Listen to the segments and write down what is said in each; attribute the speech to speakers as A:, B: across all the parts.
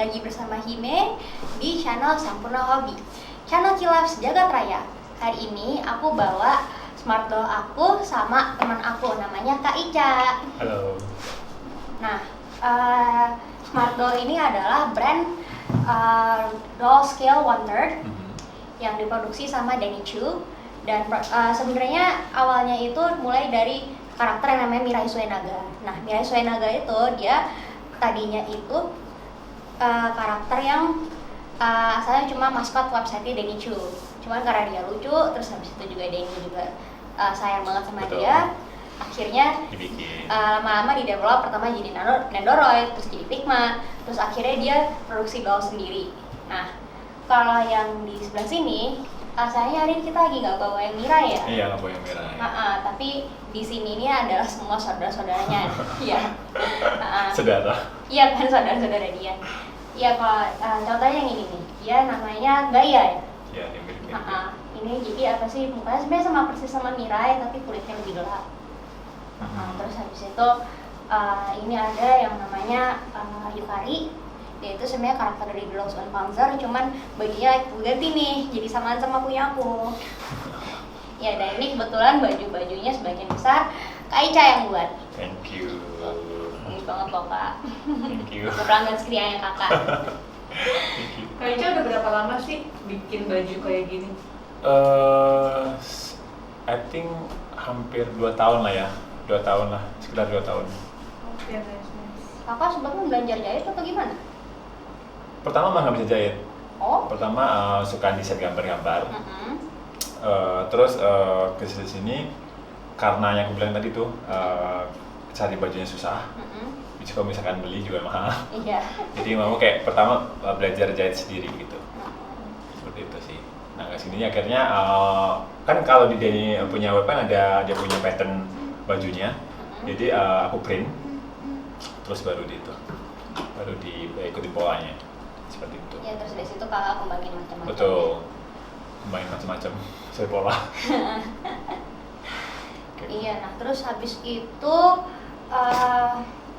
A: lagi bersama Hime di channel Sampurna Hobi, channel kilaf sejagat raya. Hari ini aku bawa smart doll aku sama teman aku namanya Kak Ica.
B: Halo.
A: Nah, smart doll ini adalah brand doll scale 1/3 yang diproduksi sama Danny Chu. Dan sebenarnya awalnya itu mulai dari karakter yang namanya Mirai Suenaga. Nah, Mirai Suenaga itu dia tadinya itu karakter yang asalnya cuma maskot website Danny Chu. Cuman karena dia lucu, terus habis itu juga Danny juga sayang banget sama
B: Betul.
A: dia. Akhirnya
B: Dibikin.
A: lama-lama di develop, pertama jadi Nendoroid, terus jadi Pigma, terus akhirnya dia produksi doll sendiri. Nah, kalau yang di sebelah sini, sayangnya hari ini kita lagi nggak bawa yang Mirai ya.
B: Iya, nggak boleh merah.
A: Tapi di sini ini adalah semua saudara-saudaranya. Iya.
B: Saudara.
A: Iya kan, saudara-saudara dia. Iya, kalau contohnya yang ini nih, dia namanya Gaia ya.
B: Iya, yang mirip-mirip.
A: Ini jadi apa sih, mukanya sebenarnya sama persis sama Mirai tapi kulitnya lebih gelap. Terus habis itu ini ada yang namanya Yukari. Dia itu sebenarnya karakter dari The Lost One Panzer, cuman bajunya aku ganti nih, jadi samaan sama punya aku. Ya, dan ini kebetulan baju-bajunya sebagian besar Kak Ica yang buat.
B: Thank you.
A: Bagus banget loh Kak.
B: Thank you.
A: Pelanggan setianya kakak.
B: Thank you.
C: Kak Ica udah berapa lama sih bikin baju kayak gini?
B: I think hampir 2 tahun lah ya. 2 tahun lah, sekitar 2 tahun.
C: Oke, nice.
A: Kakak sebelumnya belajar jahit atau gimana?
B: Pertama mah nggak bisa jahit.
A: Oh.
B: Pertama suka desain gambar-gambar. Terus ke sini karena yang aku bilang tadi tuh cari bajunya susah. Jadi kalau misalkan beli juga mahal.
A: Iya.
B: Jadi mau kayak pertama belajar jahit sendiri gitu. Seperti itu sih. Nah kesini akhirnya kan kalau di Denny punya web kan ada dia punya pattern bajunya. Jadi aku print terus baru diikuti polanya seperti itu.
A: Ya, terus dari situ kakak kembangin macam-macam.
B: Betul. Main macam-macam sesuai pola.
A: Iya, nah terus habis itu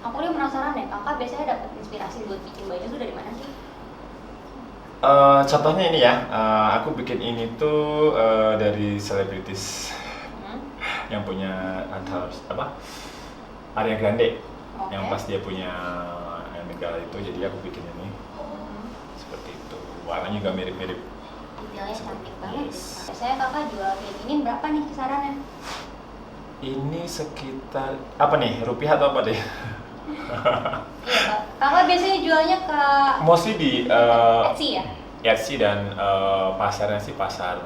A: aku nih penasaran deh, kakak biasanya dapat inspirasi buat bikin baju tuh dari mana sih?
B: Contohnya ini ya, aku bikin ini tuh dari selebritis yang punya Ariana Grande.
A: Oke.
B: Yang pas dia punya negara itu, jadi aku bikin ini seperti itu. Warnanya juga mirip-mirip.
A: Detailnya cantik banget.
B: Yes.
A: Biasanya kakak jual kayak gini berapa nih kisarannya?
B: Ini sekitar apa nih, rupiah atau apa deh?
A: Iya, kakak biasanya jualnya ke
B: Mostly di
A: Etsy ya?
B: Etsy dan pasarnya sih pasar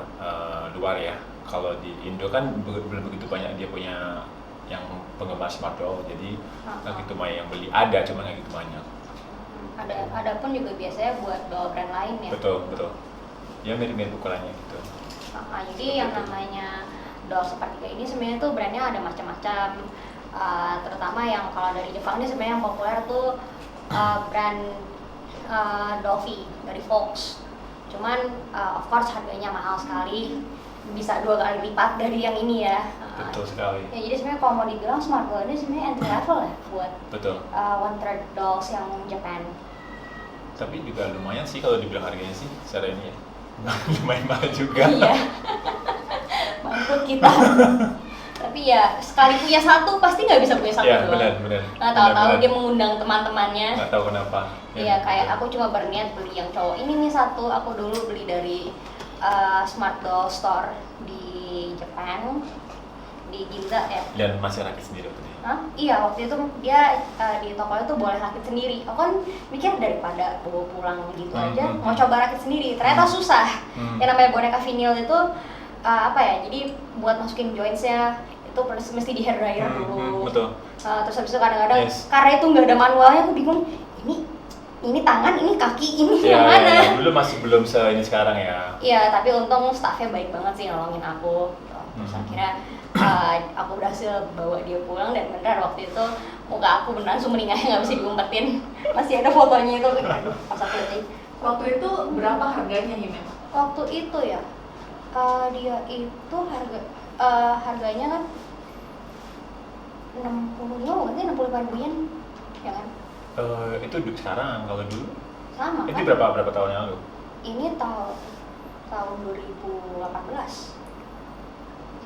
B: luar ya. Kalau di Indo kan belum begitu banyak dia punya yang penggemar smart doll, jadi nggak gitu banyak yang beli. Ada, cuma nggak gitu banyak.
A: Ada pun juga biasanya buat doll brand lain ya?
B: Betul. Ya mirip-mirip ukurannya gitu.
A: Jadi yang namanya doll seperti kayak ini sebenarnya tuh brandnya ada macam-macam. Terutama yang kalau dari Jepang ini sebenarnya yang populer tuh brand Dolphy dari Fox. Cuman of course harganya mahal sekali, bisa 2 kali lipat dari yang ini ya.
B: Betul sekali.
A: Ya, jadi sebenarnya kalau mau dibilang smart doll ini sebenarnya entry level ya buat
B: Betul.
A: 1/3 dolls yang Japan.
B: Tapi juga lumayan sih kalau dibilang harganya sih secara ini ya. Lumayan mahal juga.
A: Iya. Bangkrut kita. Tapi ya sekali punya satu pasti nggak bisa punya satu
B: Iya,
A: doang.
B: benar.
A: Nah, tahu-tahu
B: Benar.
A: dia mengundang teman-temannya.
B: Nggak tahu kenapa.
A: Iya, kayak aku cuma berniat beli yang cowok ini nih satu. Aku dulu beli dari Smart Doll Store di Jepang, di Ginza ya.
B: Dan masih rakit sendiri waktu itu.
A: Hah? Iya, waktu itu dia di toko itu boleh rakit sendiri. Aku kan mikir daripada bawa pulang gitu aja, mau coba rakit sendiri. Ternyata susah. Yang namanya boneka vinil itu jadi buat masukin joints-nya itu mesti di hair dryer dulu.
B: Betul.
A: Terus habis itu kadang-kadang
B: Yes.
A: karena itu nggak ada manualnya, aku bingung ini tangan, ini kaki, ini yang mana?
B: Ya, dulu masih belum ini sekarang ya.
A: Iya, tapi untung staffnya baik banget sih nolongin aku. Terus akhirnya aku berhasil bawa dia pulang dan beneran waktu itu muka aku beneran sumringahnya nggak bisa diumpetin. Masih ada fotonya itu. Aduh, pas aku lihat.
C: Waktu itu berapa harganya Hime?
A: Waktu itu ya, dia itu harganya kan 65 bukan sih, 65 ribu yen, ya kan?
B: Itu sekarang, kalau dulu
A: Lama
B: Itu
A: kan?
B: berapa tahun yang lalu?
A: Ini tahun 2018.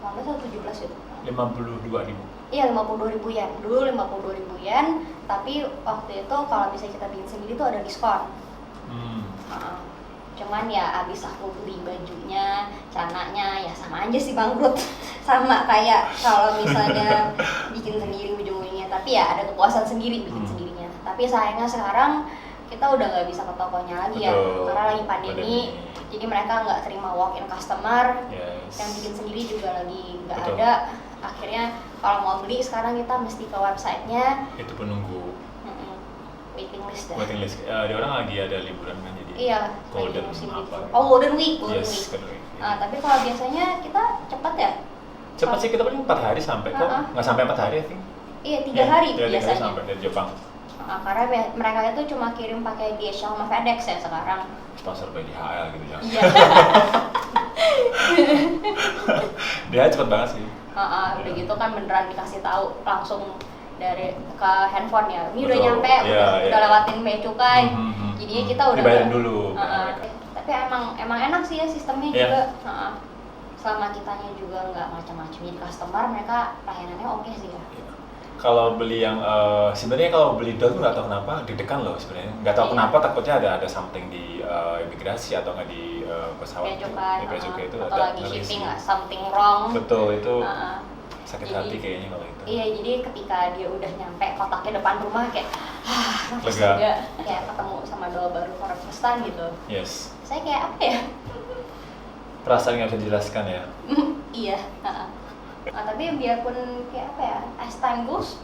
A: 19 atau 17 itu?
B: 52.000.
A: Iya 52.000 yen. Dulu 52.000 yen, tapi waktu itu kalau misalnya kita bikin sendiri tuh ada diskon. Heeh. Cuman ya abis aku beli bajunya, celananya ya sama aja sih bangkrut. Sama kayak kalau misalnya bikin sendiri ujung-ujungnya, tapi ya ada kepuasan sendiri bikin sendirinya. Tapi sayangnya sekarang kita udah nggak bisa ke tokonya lagi ya,
B: Betul.
A: karena lagi pandemi. Jadi mereka nggak terima walk-in customer.
B: Yes.
A: Yang bikin sendiri juga lagi nggak
B: Betul.
A: ada. Akhirnya kalau mau beli sekarang kita mesti ke websitenya.
B: Itu penunggu
A: Waiting list dah.
B: waiting list. Di orang lagi ada liburan kan jadi.
A: Iya,
B: Golden
A: lagi musim
B: apa?
A: libur. Oh, Golden Week, Golden
B: Yes,
A: Week.
B: Golden Week.
A: Nah, tapi kalau biasanya kita cepat ya?
B: Cepat sih, kita paling 4 hari sampai kok. Nggak sampai 4 hari I think.
A: Iya, 3 hari
B: Iya, 3 hari
A: biasanya.
B: sampai dari Jepang.
A: Karena mereka itu cuma kirim pakai DHL sama FedEx ya sekarang.
B: Sponsor by DHL gitu ya.
A: Iya.
B: Dia cepet banget sih.
A: Udah gitu kan beneran dikasih tahu langsung dari ke handphone ya. Ini udah
B: Betul.
A: nyampe,
B: Iya,
A: udah
B: iya.
A: lewatin bea cukai.
B: Mhm.
A: Jadinya kita udah
B: dibayarin
A: nggak-
B: dulu.
A: Tapi emang enak sih ya sistemnya
B: Iya.
A: juga. Selama kitanya juga nggak macam-macam jadi customer, mereka layanannya oke sih ya.
B: Kalau beli yang sebenarnya kalau beli doll tuh nggak tahu kenapa deg-degan loh sebenarnya. Nggak tahu
A: Iya.
B: kenapa takutnya ada something di imigrasi atau nggak di pesawat.
A: Bea cukai,
B: Di bea cukai itu
A: atau
B: ada
A: lagi
B: ngeri
A: shipping
B: sih.
A: something wrong.
B: Betul itu
A: Heeh.
B: sakit
A: Jadi-
B: hati kayaknya kalau itu.
A: Iya, jadi ketika dia udah nyampe kotaknya depan rumah kayak nafas
B: Lega.
A: lega, kayak ketemu sama doll baru for the first time gitu.
B: Yes.
A: Saya kayak apa ya?
B: Perasaan nggak bisa dijelaskan ya.
A: Iya. Nah, tapi biarpun kayak apa ya, as time goes,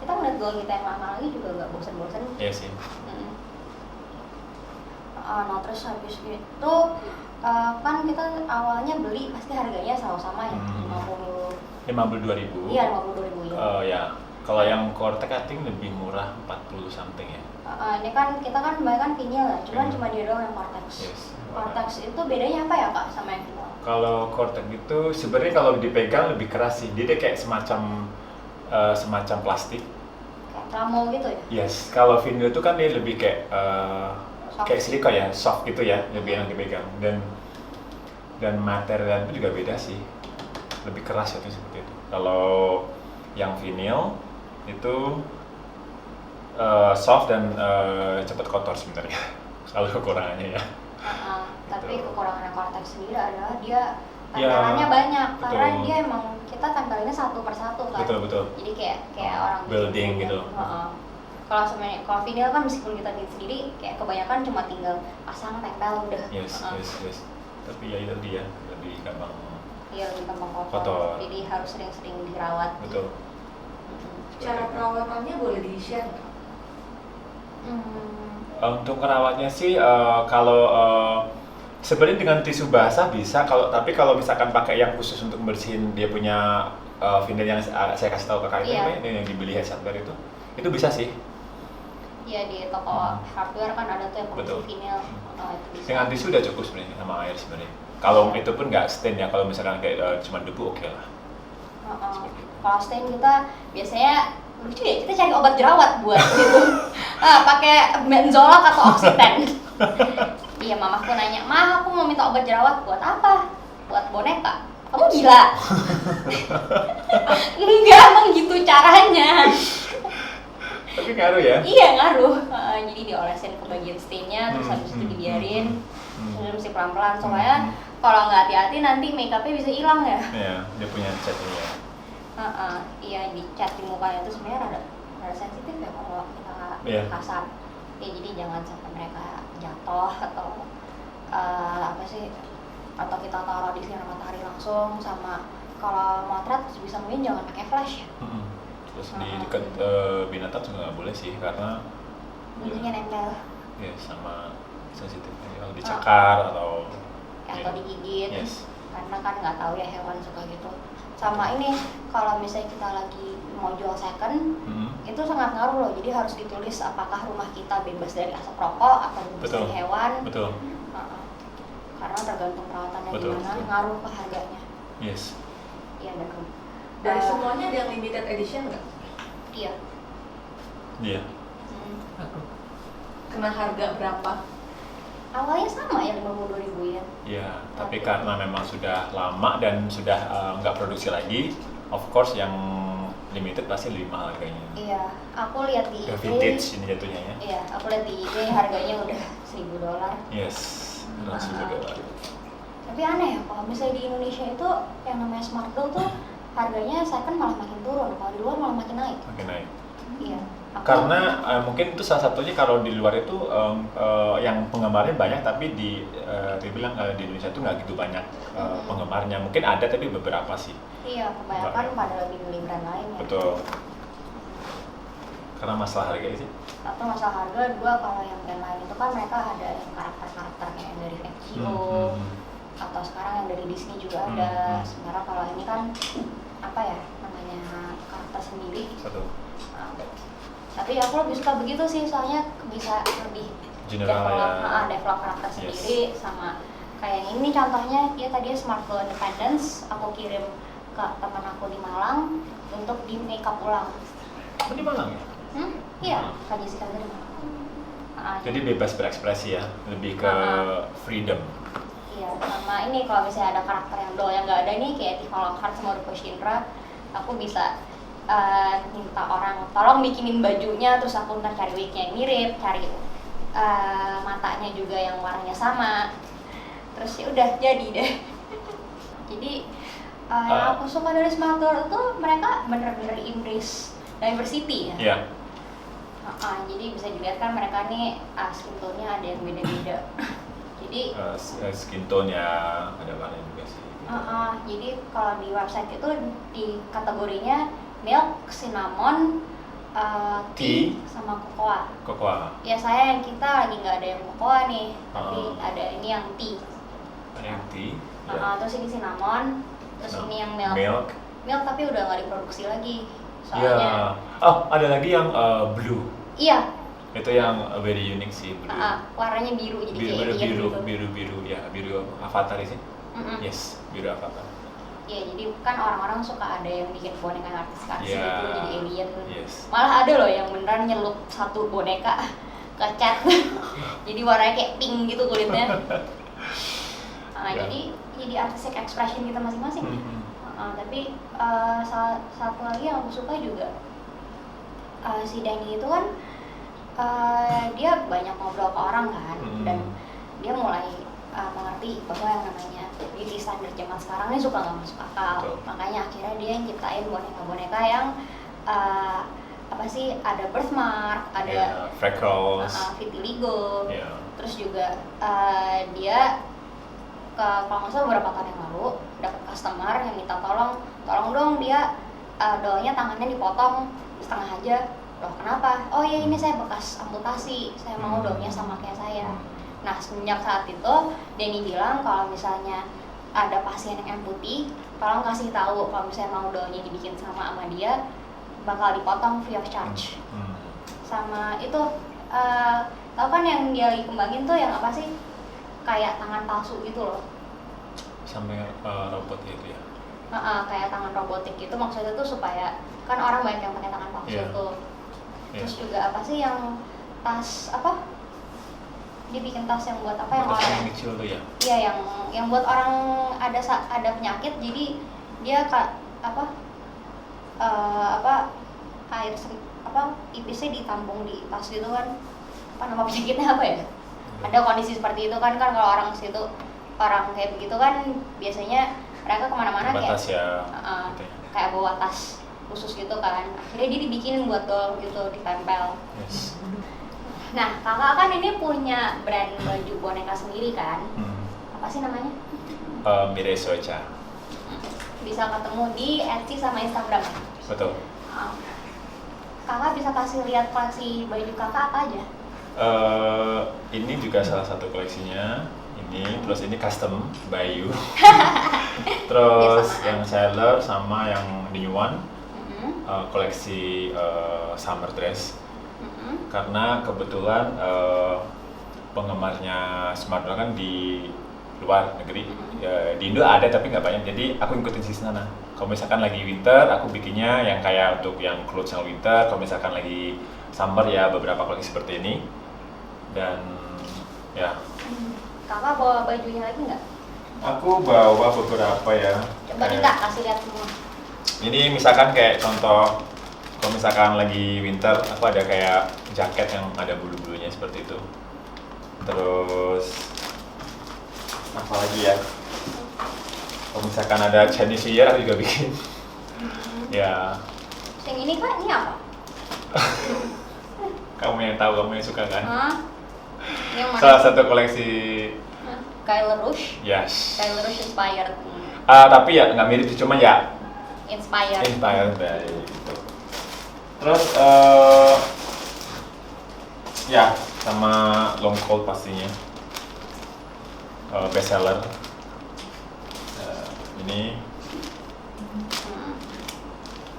A: kita ngeliat doll kita yang lama lagi juga nggak bosan-bosan.
B: Iya sih.
A: Nah terus habis itu kan kita awalnya beli pasti harganya sama-sama ya,
B: 52.000.
A: Iya 52.000 ya.
B: Ya. Kalau yang Cortex I think lebih murah 40 something ya.
A: Ini kan kita kan kebanyakan vinyl ya, cuman
B: Hmm.
A: cuma dia doang yang Cortex.
B: Yes.
A: Cortex itu bedanya apa ya kak sama yang vinyl?
B: Kalau Cortex itu sebenarnya kalau dipegang lebih keras sih. Dia kayak semacam plastik.
A: Kayak plamo gitu ya?
B: Yes. Kalau vinyl itu kan dia lebih kayak
A: Soft.
B: kayak silika ya, soft gitu ya, lebih enak dipegang. Dan material itu juga beda sih. Lebih keras itu seperti itu. Kalau yang vinyl itu soft dan cepat kotor sebenarnya. Kalau kekurangannya ya.
A: Tapi
B: Gitu.
A: kekurangan Cortex sendiri adalah dia
B: Ya,
A: tempelannya banyak karena
B: betul.
A: dia emang kita tempelinnya satu persatu kan.
B: Betul.
A: Jadi kayak orang
B: Building
A: bikin
B: gitu.
A: Kalau sebenarnya kalau vinyl kan meskipun kita bikin sendiri kayak kebanyakan cuma tinggal pasang tempel udah.
B: Yes. Tapi ya itu dia lebih gampang.
A: Iya lebih gampang kotor.
B: Kotor.
A: Jadi harus sering-sering dirawat.
B: Betul.
C: Cara perawatannya boleh di-share nggak?
B: Untuk merawatnya sih kalau sebenarnya dengan tisu basah bisa tapi kalau misalkan pakai yang khusus untuk membersihin dia punya vinyl yang saya kasih tahu ke kakak itu
A: Iya.
B: apa ya, yang dibeli headset itu bisa sih.
A: Iya di toko hardware kan ada tuh yang
B: Betul.
A: produksi vinyl. Itu bisa.
B: Dengan tisu udah cukup sebenarnya sama air sebenarnya. Kalau itu pun nggak stain ya, kalau misalkan kayak cuma debu oke lah. Seperti itu.
A: Kalau stain kita biasanya lucu ya, kita cari obat jerawat buat gitu. Pakai benzolat atau oksitan. Iya, mamaku nanya, "Mah, aku mau minta obat jerawat buat apa? Buat boneka." Kamu gila? Enggak, emang gitu caranya.
B: Tapi ngaruh ya.
A: Iya, ngaruh. Jadi diolesin ke bagian stainnya, terus habis itu dibiarin.
B: Hmm.
A: Terus mesti pelan-pelan, soalnya kalau nggak hati-hati nanti makeupnya bisa hilang ya.
B: Iya, dia punya catnya ya.
A: Iya, di cat di mukanya itu sebenarnya rada sensitif ya kalau kita
B: Iya.
A: kasar. Ya jadi jangan sampai mereka jatuh atau apa sih, atau kita taruh di sinar matahari langsung. Sama kalau motret bisa mungkin jangan pakai flash ya.
B: Terus di dekat binatang juga nggak boleh sih karena
A: Bulunya nempel
B: ya sama sensitif kalau dicakar atau
A: digigit.
B: Yes.
A: Karena kan nggak tahu ya hewan suka gitu. Sama ini kalau misalnya kita lagi mau jual second, itu sangat ngaruh loh. Jadi harus ditulis apakah rumah kita bebas dari asap rokok atau bebas
B: Betul.
A: dari hewan.
B: Betul.
A: Karena tergantung perawatannya
B: Betul,
A: gimana,
B: betul.
A: ngaruh ke harganya.
B: Yes.
A: Iya dan
C: Dari semuanya ada yang limited edition nggak?
A: Iya.
B: Iya.
C: Kena harga berapa?
A: awalnya sama ya 52.000 yen.
B: Ya, tapi karena memang sudah lama dan sudah nggak produksi lagi, of course yang limited pasti lebih mahal harganya.
A: Iya, aku lihat di
B: Udah
A: IG.
B: vintage ini jatuhnya ya.
A: Iya, aku lihat di IG harganya udah $1.000.
B: Yes, langsung juga.
A: Tapi aneh ya, kalau misalnya di Indonesia itu yang namanya smart doll tuh harganya second malah makin turun, kalau di luar malah makin naik.
B: Makin naik.
A: Iya.
B: Karena mungkin itu salah satunya kalau di luar itu yang penggemarnya banyak, tapi dibilang di Indonesia itu nggak gitu banyak penggemarnya. Mungkin ada tapi beberapa sih.
A: Iya, kebanyakan pada lebih beli brand lain ya.
B: Betul. Karena masalah harga sih.
A: Satu masalah harga, dua kalau yang brand lain itu kan mereka ada yang karakter-karakternya yang dari Vecchio, atau sekarang yang dari Disney juga ada. Sementara kalau ini kan apa ya namanya karakter sendiri.
B: Satu.
A: Tapi aku lebih suka begitu sih, soalnya bisa lebih
B: General ya.
A: develop karakter sendiri. Sama kayak yang ini contohnya, ya tadi Smart Doll Independence aku kirim ke teman aku di Malang untuk di makeup ulang.
B: Oh, di Malang ya?
A: Iya, Kak Jessica dari Malang.
B: Jadi bebas berekspresi ya, lebih ke freedom.
A: Iya, sama ini kalau misalnya ada karakter yang doll yang nggak ada nih kayak Tifa Lockhart sama Rupo Shindra, aku bisa minta orang tolong bikinin bajunya, terus aku ntar cari wignya yang mirip, cari matanya juga yang warnanya sama, terus ya udah jadi deh. Jadi yang aku suka dari Smart Doll itu mereka bener-bener embrace diversity ya.
B: Iya.
A: Jadi bisa dilihat kan mereka nih skin tone-nya ada yang beda-beda. Jadi
B: Skin tone-nya ada warna juga sih.
A: jadi kalau di website itu di kategorinya milk, cinnamon, tea, sama cocoa.
B: Cocoa.
A: Ya saya yang kita lagi nggak ada yang cocoa nih, tapi ada ini yang tea.
B: Ada yang tea.
A: Terus ini cinnamon, terus ini yang milk. Milk tapi udah nggak diproduksi lagi. Soalnya.
B: Ya. Oh, ada lagi yang blue.
A: Iya.
B: Itu yang very unique sih, blue.
A: Warnanya biru jadi kayak alien gitu.
B: Biru ya, biru avatar sih. Yes, biru avatar.
A: Ya, jadi kan orang-orang suka ada yang bikin boneka artis gitu jadi alien.
B: Yes.
A: Malah ada loh yang beneran nyelup satu boneka ke cat. Jadi warnanya kayak pink gitu kulitnya. Jadi artistic expression kita masing-masing. Tapi satu lagi yang aku suka juga si Danny itu kan dia banyak ngobrol ke orang kan, dan dia mulai mengerti bahwa yang namanya beauty standard zaman sekarang ini suka nggak masuk akal.
B: Betul.
A: Makanya akhirnya dia yang ciptain boneka-boneka yang ada birthmark, ada
B: freckles,
A: vitiligo. Terus juga dia kalau nggak salah beberapa tahun yang lalu dapat customer yang minta tolong dong dia dollnya tangannya dipotong setengah aja. Loh kenapa? Oh ya ini saya bekas amputasi, saya mau dollnya sama kayak saya. Nah semenjak saat itu Denny bilang kalau misalnya ada pasien yang amputee, tolong kasih tahu kalau misalnya mau dollnya dibikin sama dia bakal dipotong free of charge. Sama itu tau kan yang dia lagi kembangin tuh yang apa sih? Kayak tangan palsu gitu loh.
B: Sampai robot gitu ya.
A: Kayak tangan robotik gitu, maksudnya tuh supaya kan orang banyak yang pakai tangan palsu tuh. Terus juga apa sih yang tas apa? Dia bikin tas yang buat apa yang orang
B: yang kecil tuh ya?
A: Iya, yang buat orang ada penyakit, jadi dia ipisnya ditampung di tas gitu kan. Apa nama penyakitnya apa ya? Ada kondisi seperti itu kan kalau orang situ orang kayak begitu kan biasanya mereka kemana-mana kayak kayak bawa tas khusus gitu kan. Akhirnya dia dibikinin buat doll gitu, ditempel.
B: Yes.
A: Nah, kakak kan ini punya brand baju boneka sendiri kan? Apa sih namanya?
B: Mirai Socha.
A: Bisa ketemu di Etsy sama Instagram.
B: Betul.
A: Kakak bisa kasih lihat koleksi baju kakak apa aja?
B: Ini juga salah satu koleksinya. Terus ini custom by you. Terus yang seller sama yang new one, koleksi summer dress. Karena kebetulan penggemarnya Smart Doll kan di luar negeri, di Indo ada tapi nggak banyak, jadi aku ikutin di sana. Kalau misalkan lagi winter, aku bikinnya yang kayak untuk yang clothes yang winter. Kalau misalkan lagi summer ya beberapa koleksi seperti ini. Dan Ya.
A: Kakak bawa bajunya lagi nggak?
B: Aku bawa beberapa ya.
A: Coba nih Kak, kasih lihat semua.
B: Ini misalkan kayak contoh, kalau misalkan lagi winter, aku ada kayak jaket yang ada bulu-bulunya seperti itu. Terus apa lagi ya? Kalau misalkan ada Chinese New Year aku juga bikin. Ya,
A: Yang ini Kak, ini apa?
B: kamu yang tahu, kamu yang suka kan?
A: Hah? Ini yang mana?
B: Salah satu koleksi,
A: Hah? Kyler Rouge?
B: yes.
A: Kyler Rouge inspired.
B: Tapi ya nggak mirip sih, cuma ya
A: Inspired.
B: inspired dari itu. Terus ya sama long coat pastinya, best seller. Ini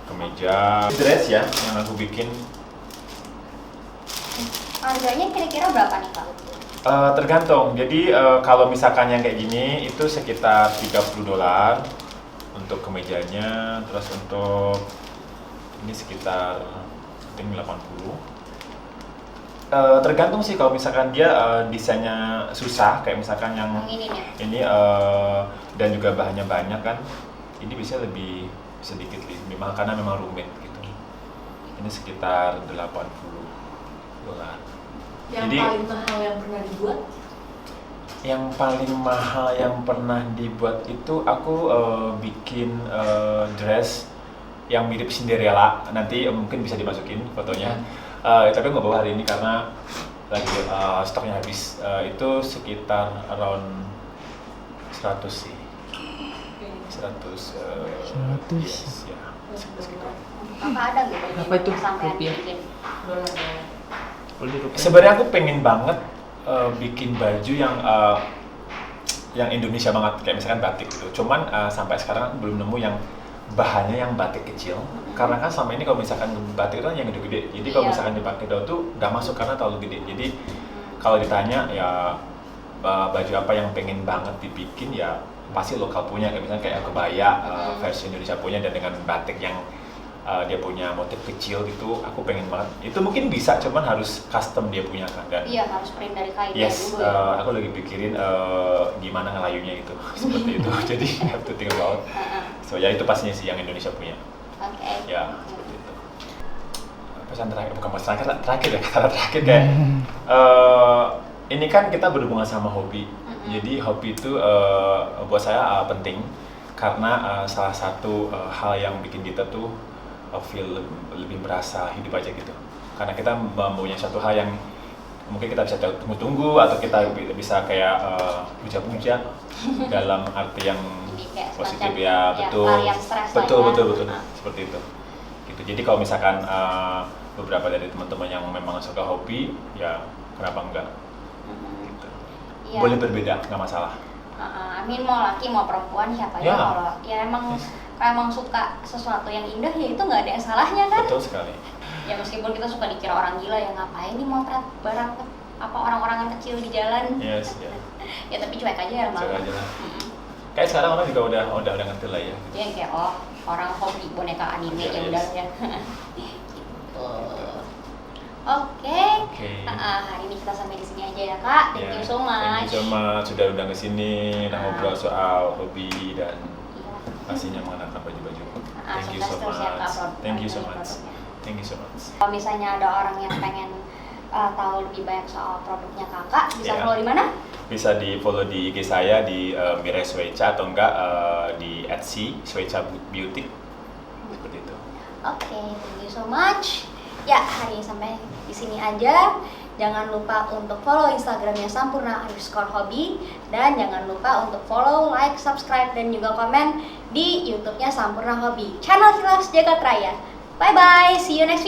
B: kemeja dress ya yang aku bikin.
A: Harganya kira-kira berapa nih Kak?
B: Tergantung. Jadi kalau misalkan yang kayak gini itu sekitar $30 untuk kemejanya, terus untuk ini sekitar I think 80. Tergantung sih, kalau misalkan dia desainnya susah kayak misalkan yang
A: Yang ini nih.
B: ini dan juga bahannya banyak kan, ini bisa lebih sedikit lebih mahal karena memang rumit gitu. Ini sekitar $80.
C: Yang
B: Jadi-
C: paling mahal yang pernah dibuat?
B: Yang paling mahal yang pernah dibuat itu aku bikin dress yang mirip Cinderella. Nanti mungkin bisa dimasukin fotonya. Tapi nggak bawa hari ini karena lagi stoknya habis. Itu sekitar around 100 sih. 100.
D: 100.
B: Yes, ya. Sekitar.
A: Kakak ada gitu?
D: Berapa itu
A: Sampai
D: rupiah?
A: bikin.
C: Dolar.
B: Sebenarnya aku pengen banget bikin baju yang Indonesia banget, kayak misalkan batik gitu. Cuman sampai sekarang aku belum nemu yang bahannya yang batik kecil. Karena kan selama ini kalau misalkan batik itu kan yang gede-gede. Jadi kalau
A: Iya.
B: misalkan dipakai daun tuh nggak masuk karena terlalu gede. Jadi kalau ditanya ya baju apa yang pengen banget dibikin, ya pasti lokal punya, kayak misalnya kayak kebaya versi Indonesia punya dan dengan batik yang dia punya motif kecil gitu, aku pengen banget. Itu mungkin bisa, cuman harus custom dia punya kan. Dan
A: Iya, harus print dari kainnya
B: yes,
A: dulu ya.
B: aku lagi pikirin gimana ngelayunya itu seperti itu. Jadi have to think about. So ya itu pastinya sih yang Indonesia punya.
A: Oke.
B: Ya seperti itu. Pesan terakhir, bukan pesan terakhir ya, kata terakhir kayak ini kan kita berhubungan sama hobi. Jadi hobi itu buat saya penting karena salah satu hal yang bikin kita tuh feel lebih merasa hidup aja gitu. Karena kita mempunyai suatu hal yang mungkin kita bisa tunggu-tunggu atau kita bisa kayak puja-puja dalam arti yang
A: Jadi kayak
B: positif
A: semacam,
B: ya, betul.
A: varian stres lah
B: Betul,
A: ya.
B: betul, betul.
A: Nah.
B: Seperti itu. Gitu. Jadi kalau misalkan beberapa dari teman-teman yang memang suka hobi, ya kenapa enggak? Gitu.
A: Iya.
B: Boleh berbeda, nggak masalah.
A: I mean mau laki mau perempuan siapa
B: Ya.
A: ya, kalau ya emang
B: Yes.
A: kalau emang suka sesuatu yang indah ya itu nggak ada yang salahnya kan.
B: Betul sekali.
A: Ya meskipun kita suka dikira orang gila ya, ngapain nih motret barang apa orang-orangan kecil di jalan.
B: Yes, ya.
A: Ya tapi cuek aja ya
B: Coba
A: malah.
B: aja lah. Kayak sekarang orang juga udah ngerti lah ya.
A: Dia kayak oh orang hobi boneka anime
B: Ya,
A: ya
B: yes.
A: udah ya. Gitu. Oke.
B: Oke.
A: Hari ini kita sampai di sini aja ya Kak. Thank you so much.
B: Thank you so much sudah undang ke sini, udah ngobrol soal hobi dan
A: Iya.
B: pastinya mengenakan baju-baju.
A: Ah,
B: Thank you so
A: sukses terus ya, Kak,
B: much.
A: produk-
B: Thank you so
A: produk-
B: much.
A: produknya.
B: Thank you so much.
A: Kalau misalnya ada orang yang pengen tahu lebih banyak soal produknya Kakak, bisa
B: Iya.
A: follow di mana?
B: Bisa di follow di IG saya di Mirai Swecha atau enggak di @Etsy Swecha Beauty seperti itu.
A: Oke, thank you so much. Ya, hari ini sampai di sini aja. Jangan lupa untuk follow Instagramnya Sampurna_Hobi dan jangan lupa untuk follow, like, subscribe dan juga komen di YouTube-nya Sampurna Hobi, channel Kilas Jagat Raya. Bye bye, see you next